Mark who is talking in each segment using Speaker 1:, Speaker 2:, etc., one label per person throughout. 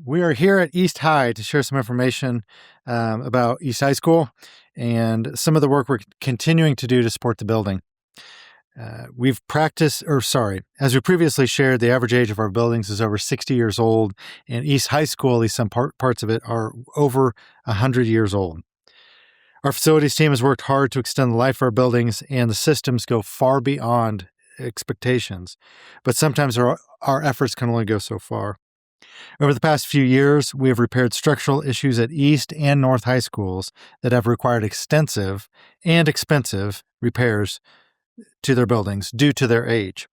Speaker 1: We are here at East High to share some information about East High School and some of the work we're continuing to do to support the building. As we previously shared, the average age of our buildings is over 60 years old, and East High School, at least some parts of it, are over 100 years old. Our facilities team has worked hard to extend the life of our buildings, and the systems go far beyond expectations. But sometimes our efforts can only go so far. Over the past few years, we have repaired structural issues at East and North High Schools that have required extensive and expensive repairs to their buildings due to their age.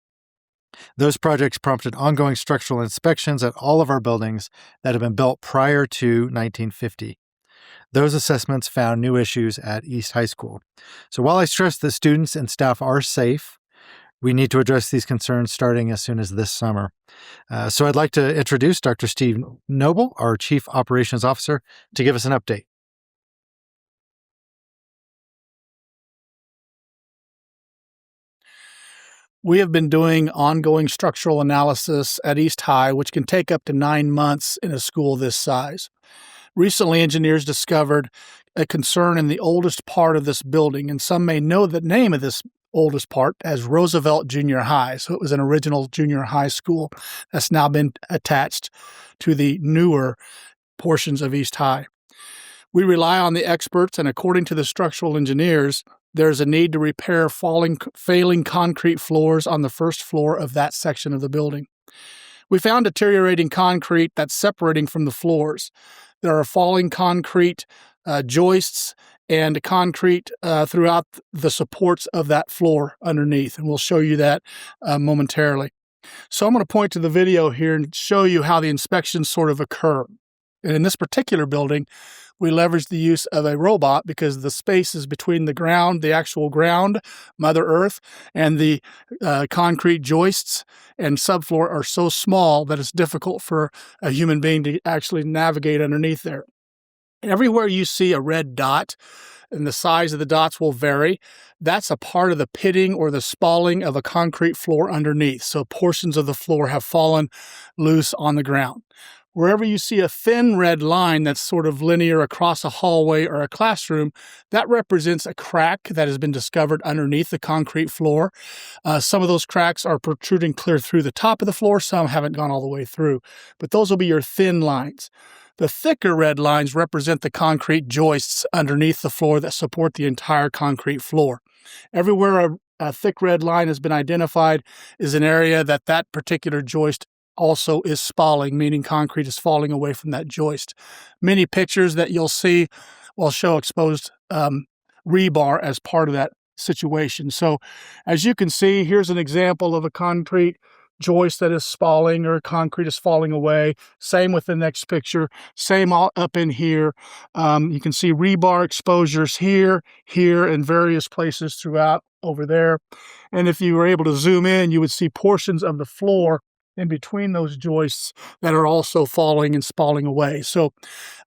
Speaker 1: Those projects prompted ongoing structural inspections at all of our buildings that have been built prior to 1950. Those assessments found new issues at East High School. So while I stress that students and staff are safe, we need to address these concerns starting as soon as this summer. So I'd like to introduce Dr. Steve Noble, our Chief Operations Officer, to give us an update.
Speaker 2: We have been doing ongoing structural analysis at East High, which can take up to 9 months in a school this size. Recently, engineers discovered a concern in the oldest part of this building, and some may know the name of this oldest part as Roosevelt Junior High. So it was an original junior high school that's now been attached to the newer portions of East High. We rely on the experts, and according to the structural engineers, there's a need to repair failing concrete floors on the first floor of that section of the building. We found deteriorating concrete that's separating from the floors. There are falling concrete joists and concrete throughout the supports of that floor underneath, and we'll show you that momentarily. So I'm going to point to the video here and show you how the inspections sort of occur. And in this particular building, we leveraged the use of a robot because the spaces between the ground, the actual ground, Mother Earth, and the concrete joists and subfloor are so small that it's difficult for a human being to actually navigate underneath there. Everywhere you see a red dot, and the size of the dots will vary, that's a part of the pitting or the spalling of a concrete floor underneath. So portions of the floor have fallen loose on the ground. Wherever you see a thin red line that's sort of linear across a hallway or a classroom, that represents a crack that has been discovered underneath the concrete floor. Some of those cracks are protruding clear through the top of the floor. Some haven't gone all the way through, but those will be your thin lines. The thicker red lines represent the concrete joists underneath the floor that support the entire concrete floor. Everywhere a thick red line has been identified is an area that particular joist also is spalling, meaning concrete is falling away from that joist. Many pictures that you'll see will show exposed rebar as part of that situation. So as you can see, here's an example of a concrete joist that is spalling or concrete is falling away. Same with the next picture. Same all up in here. You can see rebar exposures here, and various places throughout over there. And if you were able to zoom in, you would see portions of the floor in between those joists that are also falling and spalling away. So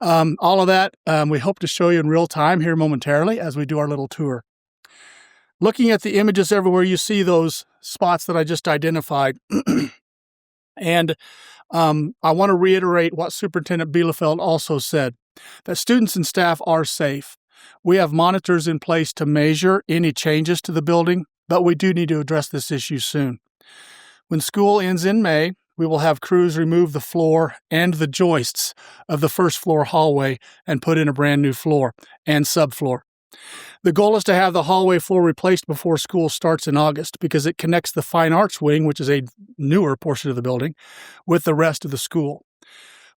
Speaker 2: all of that we hope to show you in real time here momentarily as we do our little tour. Looking at the images everywhere, you see those spots that I just identified. And I want to reiterate what Superintendent Bielefeld also said, that students and staff are safe. We have monitors in place to measure any changes to the building, but we do need to address this issue soon. When school ends in May, we will have crews remove the floor and the joists of the first floor hallway and put in a brand new floor and subfloor. The goal is to have the hallway floor replaced before school starts in August because it connects the Fine Arts Wing, which is a newer portion of the building, with the rest of the school.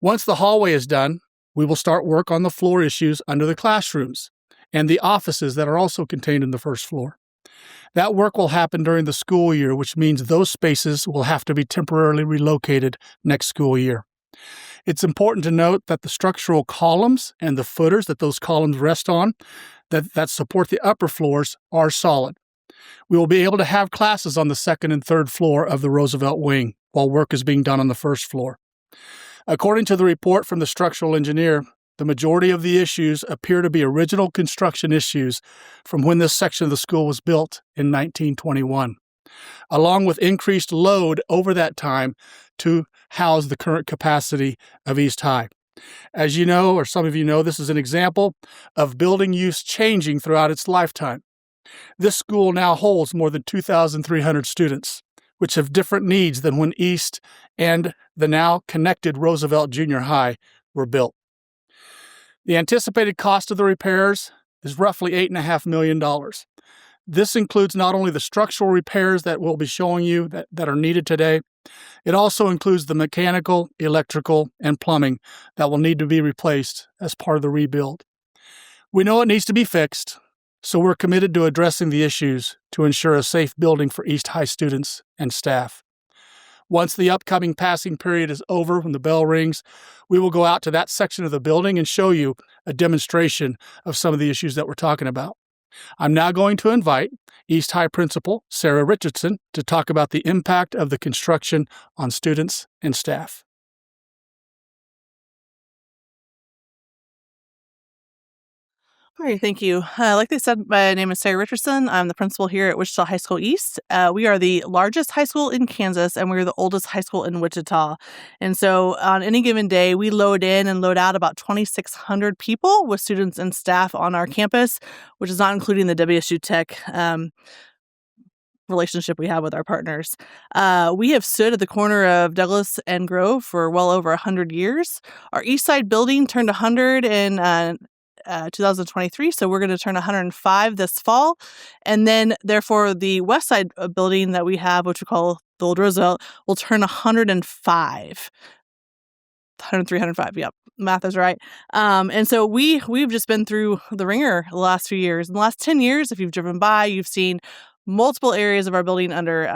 Speaker 2: Once the hallway is done, we will start work on the floor issues under the classrooms and the offices that are also contained in the first floor. That work will happen during the school year, which means those spaces will have to be temporarily relocated next school year. It's important to note that the structural columns and the footers that those columns rest on that support the upper floors are solid. We will be able to have classes on the second and third floor of the Roosevelt Wing while work is being done on the first floor. According to the report from the structural engineer, the majority of the issues appear to be original construction issues from when this section of the school was built in 1921. along with increased load over that time to house the current capacity of East High. As you know, or some of you know, this is an example of building use changing throughout its lifetime. This school now holds more than 2,300 students, which have different needs than when East and the now connected Roosevelt Junior High were built. The anticipated cost of the repairs is roughly $8.5 million. This includes not only the structural repairs that we'll be showing you that are needed today, it also includes the mechanical, electrical, and plumbing that will need to be replaced as part of the rebuild. We know it needs to be fixed, so we're committed to addressing the issues to ensure a safe building for East High students and staff. Once the upcoming passing period is over, when the bell rings, we will go out to that section of the building and show you a demonstration of some of the issues that we're talking about. I'm now going to invite East High Principal Sara Richardson to talk about the impact of the construction on students and staff.
Speaker 3: All right, thank you. Like they said, my name is Sara Richardson. I'm the principal here at Wichita High School East. We are the largest high school in Kansas, and we're the oldest high school in Wichita. And so on any given day, we load in and load out about 2,600 people with students and staff on our campus, which is not including the WSU Tech relationship we have with our partners. We have stood at the corner of Douglas and Grove for well over 100 years. Our East Side building turned 100 in 2023, so we're going to turn 105 this fall. And then, therefore, the West Side building that we have, which we call the Old Roosevelt, will turn 105. 103, 105, yep. Math is right. And so we've just been through the ringer the last few years. In the last 10 years, if you've driven by, you've seen multiple areas of our building under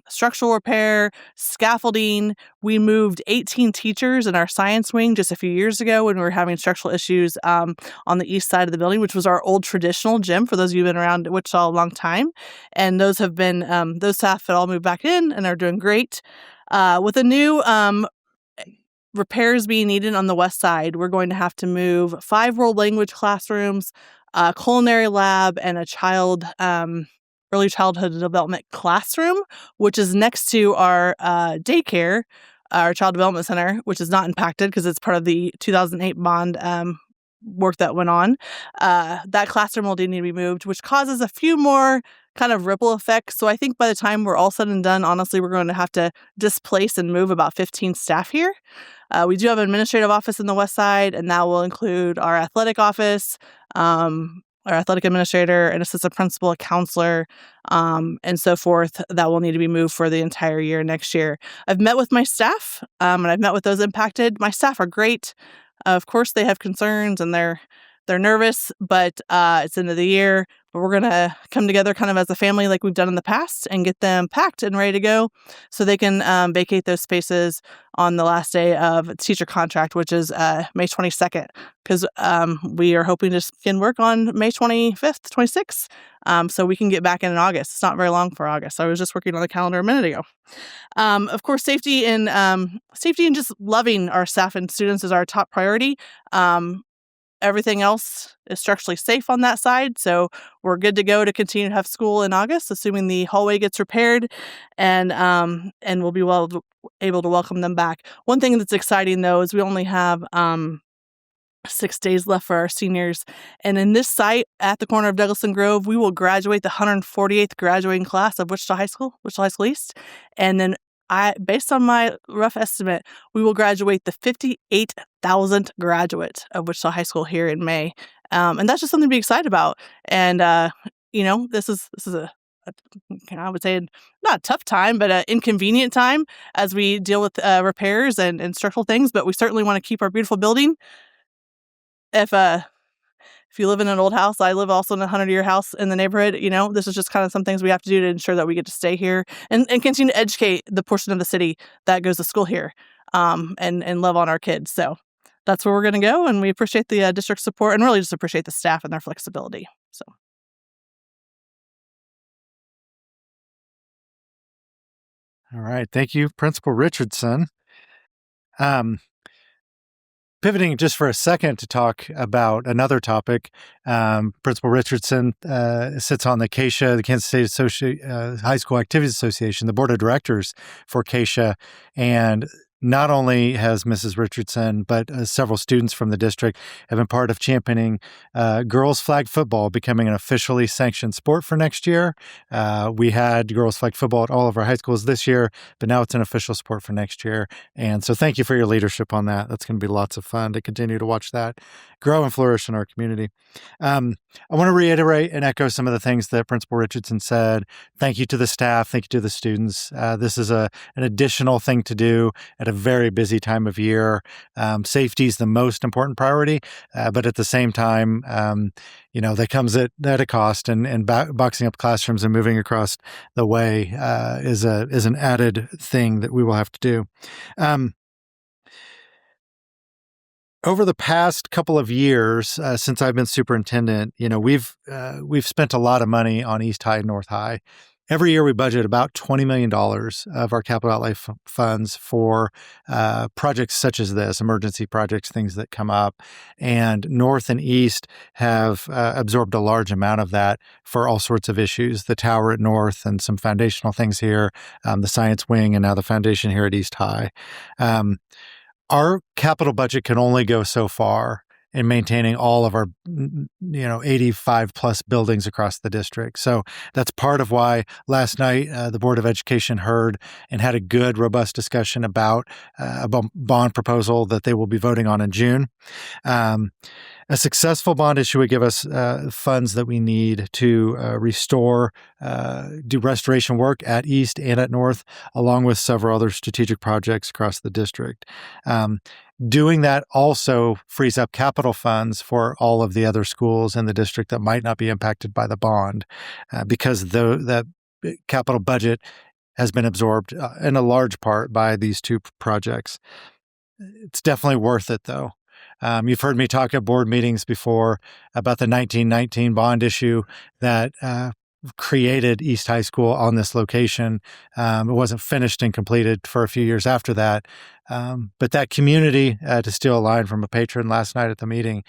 Speaker 3: structural repair, scaffolding. We moved 18 teachers in our science wing just a few years ago when we were having structural issues on the east side of the building, which was our old traditional gym for those of you who've been around Wichita a long time. And those have been, those staff had all moved back in and are doing great. With the new repairs being needed on the west side, we're going to have to move 5 world language classrooms, a culinary lab, and a early childhood development classroom, which is next to our daycare, our child development center, which is not impacted because it's part of the 2008 bond work that went on. That classroom will need to be moved, which causes a few more kind of ripple effects. So I think by the time we're all said and done, honestly, we're going to have to displace and move about 15 staff here. We do have an administrative office in the west side, and that will include our athletic office, our athletic administrator, an assistant principal, a counselor, and so forth, that will need to be moved for the entire year next year. I've met with my staff, and I've met with those impacted. My staff are great. Of course, they have concerns and they're nervous, but it's the end of the year. But we're going to come together kind of as a family like we've done in the past and get them packed and ready to go so they can vacate those spaces on the last day of teacher contract, which is May 22nd, because we are hoping to begin work on May 25th, 26th, so we can get back in August. It's not very long for August. I was just working on the calendar a minute ago. Of course, safety and just loving our staff and students is our top priority. Everything else is structurally safe on that side, so we're good to go to continue to have school in August, assuming the hallway gets repaired, and we'll be able to welcome them back. One thing that's exciting, though, is we only have 6 days left for our seniors, and in this site at the corner of Douglas and Grove, we will graduate the 148th graduating class of Wichita High School East, and then based on my rough estimate, we will graduate the 58,000th graduate of Wichita High School here in May. And that's just something to be excited about. And, this is I would say not a tough time, but an inconvenient time as we deal with repairs and structural things. But we certainly want to keep our beautiful building. If you live in an old house, I live also in a 100-year house in the neighborhood, this is just kind of some things we have to do to ensure that we get to stay here and continue to educate the portion of the city that goes to school here, and love on our kids. So that's where we're going to go, and we appreciate the district support and really just appreciate the staff and their flexibility. So.
Speaker 1: All right. Thank you, Principal Richardson. Pivoting just for a second to talk about another topic, Principal Richardson sits on the CASHA, the Kansas State High School Activities Association, the board of directors for CASHA, and not only has Mrs. Richardson, but several students from the district have been part of championing girls flag football becoming an officially sanctioned sport for next year. We had girls flag football at all of our high schools this year, but now it's an official sport for next year. And so thank you for your leadership on that. That's going to be lots of fun to continue to watch that grow and flourish in our community. I want to reiterate and echo some of the things that Principal Richardson said. Thank you to the staff. Thank you to the students. This is an additional thing to do at a very busy time of year. Safety is the most important priority, but at the same time, that comes at a cost, and boxing up classrooms and moving across the way is an added thing that we will have to do. Over the past couple of years, since I've been superintendent, we've spent a lot of money on East High and North High. Every year we budget about $20 million of our capital outlay funds for projects such as this, emergency projects, things that come up. And North and East have absorbed a large amount of that for all sorts of issues. The tower at North and some foundational things here, the science wing, and now the foundation here at East High. Our capital budget can only go so far in maintaining all of our, 85 plus buildings across the district. So that's part of why last night the Board of Education heard and had a good, robust discussion about a bond proposal that they will be voting on in June. A successful bond issue would give us funds that we need to restore, do restoration work at East and at North, along with several other strategic projects across the district. Doing that also frees up capital funds for all of the other schools in the district that might not be impacted by the bond, because that capital budget has been absorbed in a large part by these two projects. It's definitely worth it, though. You've heard me talk at board meetings before about the 1919 bond issue that created East High School on this location. It wasn't finished and completed for a few years after that. But that community, to steal a line from a patron last night at the meeting,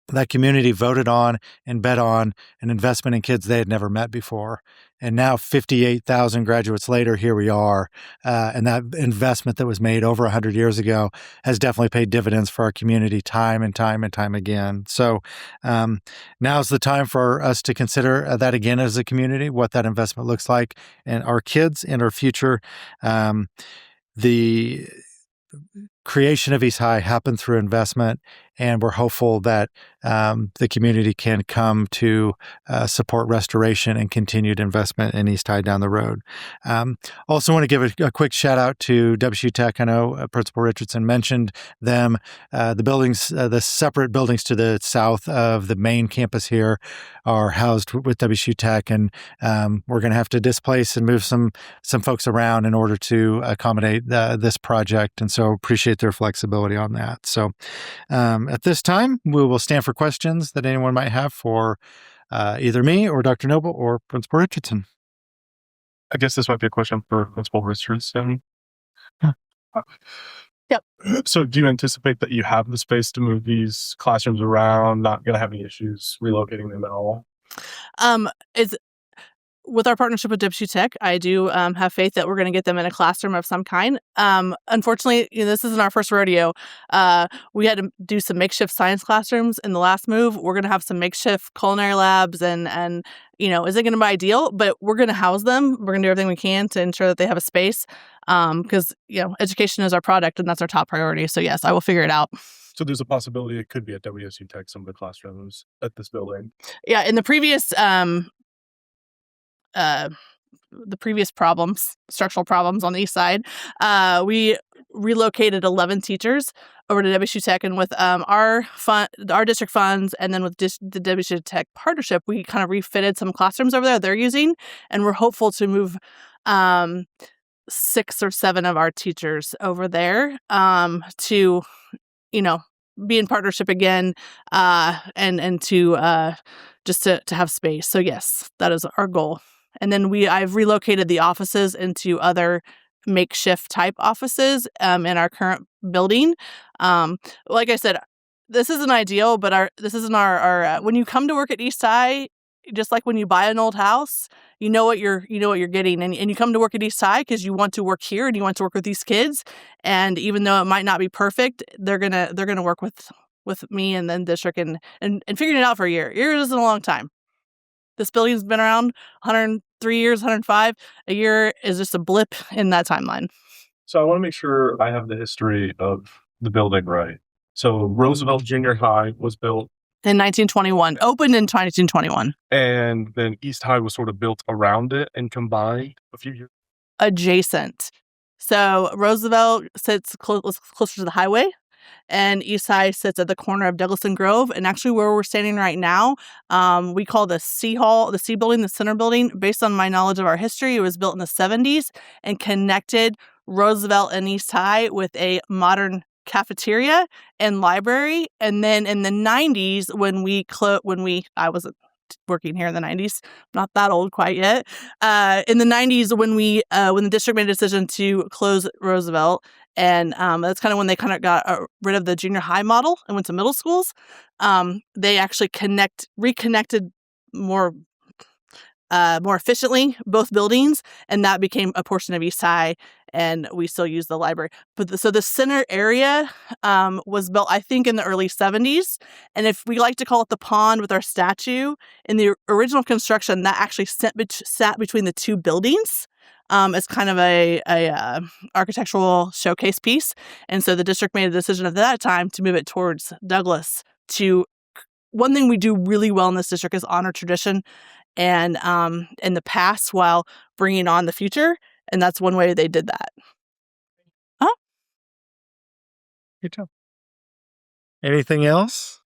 Speaker 1: that community voted on and bet on an investment in kids they had never met before. And now 58,000 graduates later, here we are. And that investment that was made over 100 years ago has definitely paid dividends for our community time and time and time again. So now's the time for us to consider that again as a community, what that investment looks like and our kids and our future. The creation of East High happened through investment, and we're hopeful that the community can come to support restoration and continued investment in East High down the road. Also want to give a quick shout out to WSU Tech. I know Principal Richardson mentioned them. The buildings, the separate buildings to the south of the main campus here are housed with WSU Tech, and we're going to have to displace and move some folks around in order to accommodate this project, and so appreciate their flexibility on that. So at this time, we will stand for questions that anyone might have for either me or Dr. Noble or Principal Richardson.
Speaker 4: I guess this might be a question for Principal Richardson.
Speaker 3: Yep.
Speaker 4: So do you anticipate that you have the space to move these classrooms around, not going to have any issues relocating them at all?
Speaker 3: With our partnership with WSU Tech, I do have faith that we're going to get them in a classroom of some kind. Unfortunately, this isn't our first rodeo. We had to do some makeshift science classrooms in the last move. We're going to have some makeshift culinary labs, and is it going to be ideal? But we're going to house them. We're going to do everything we can to ensure that they have a space, because education is our product, and that's our top priority. So yes, I will figure it out.
Speaker 4: So there's a possibility it could be at WSU Tech, some of the classrooms at this building.
Speaker 3: Yeah, in the previous structural problems on the east side, we relocated 11 teachers over to WSU Tech, and with our district funds, and then with the WSU Tech partnership, we kind of refitted some classrooms over there they're using, and we're hopeful to move 6 or 7 of our teachers over there to be in partnership again, and to just to have space. So yes, that is our goal. And then I've relocated the offices into other makeshift type offices in our current building. Like I said, this isn't ideal, but this isn't our when you come to work at East High, just like when you buy an old house, you know what you're getting, and you come to work at East High because you want to work here and you want to work with these kids. And even though it might not be perfect, they're gonna work with me and then district and figuring it out for a year. A year isn't a long time. This building's been around 103 years, 105. A year is just a blip in that timeline.
Speaker 4: So I want to make sure I have the history of the building right. So Roosevelt Junior High was built
Speaker 3: In 1921, opened in 1921.
Speaker 4: and then East High was sort of built around it and combined a few years.
Speaker 3: Adjacent. So Roosevelt sits closer to the highway, and East High sits at the corner of Douglas and Grove. And actually, where we're standing right now, we call the C Hall, the C building, the center building. Based on my knowledge of our history, it was built in the 70s and connected Roosevelt and East High with a modern cafeteria and library. And then in the 90s, I was working here in the 90s, not that old quite yet. In the 90s, when the district made a decision to close Roosevelt, and that's kind of when they kind of got rid of the junior high model and went to middle schools. They actually reconnected more efficiently both buildings, and that became a portion of East High, and we still use the library. But so the center area was built, I think, in the early 70s, and if we like to call it the pond with our statue, in the original construction, that actually sat between the two buildings. As kind of a architectural showcase piece, and so the district made a decision at that time to move it towards Douglas. One thing we do really well in this district is honor tradition and in the past while bringing on the future, and that's one way they did that.
Speaker 4: Good job.
Speaker 1: Anything else?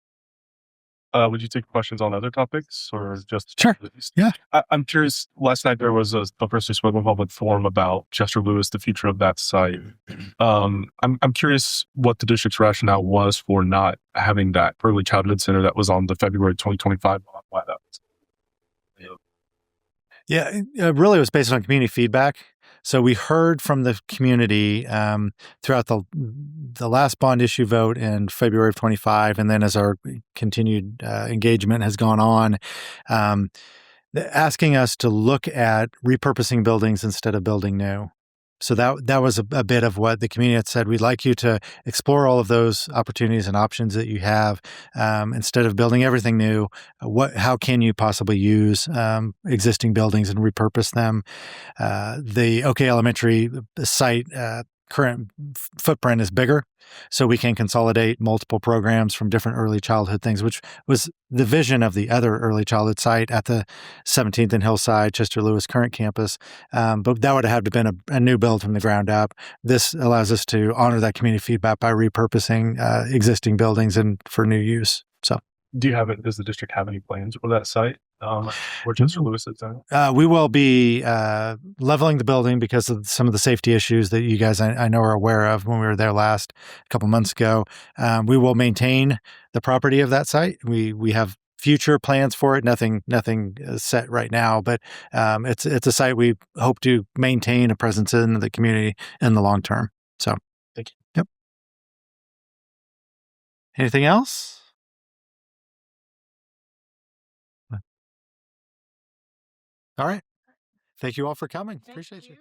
Speaker 4: Would you take questions on other topics or just
Speaker 1: Sure.
Speaker 4: Lewis?
Speaker 1: Yeah.
Speaker 4: I'm curious. Last night there was a person who spoke in public forum about Chester Lewis, the future of that site. I'm curious what the district's rationale was for not having that early childhood center that was on the February 2025. Why that was.
Speaker 1: Yeah, it really was based on community feedback. So we heard from the community throughout the last bond issue vote in February of 25, and then as our continued engagement has gone on, asking us to look at repurposing buildings instead of building new. So that was a bit of what the community had said. We'd like you to explore all of those opportunities and options that you have instead of building everything new. How can you possibly use existing buildings and repurpose them? The OK Elementary site current footprint is bigger, so we can consolidate multiple programs from different early childhood things, which was the vision of the other early childhood site at the 17th and Hillside, Chester Lewis current campus. But that would have had to been a new build from the ground up. This allows us to honor that community feedback by repurposing existing buildings and for new use. So,
Speaker 4: does the district have any plans for that site? Where Chester Lewis is at?
Speaker 1: We will be leveling the building because of some of the safety issues that you guys I know are aware of when we were there last a couple months ago. We will maintain the property of that site. We have future plans for it. Nothing set right now, but it's a site we hope to maintain a presence in the community in the long term. So,
Speaker 4: thank you.
Speaker 1: Yep. Anything else? All right. Thank you all for coming. Appreciate you.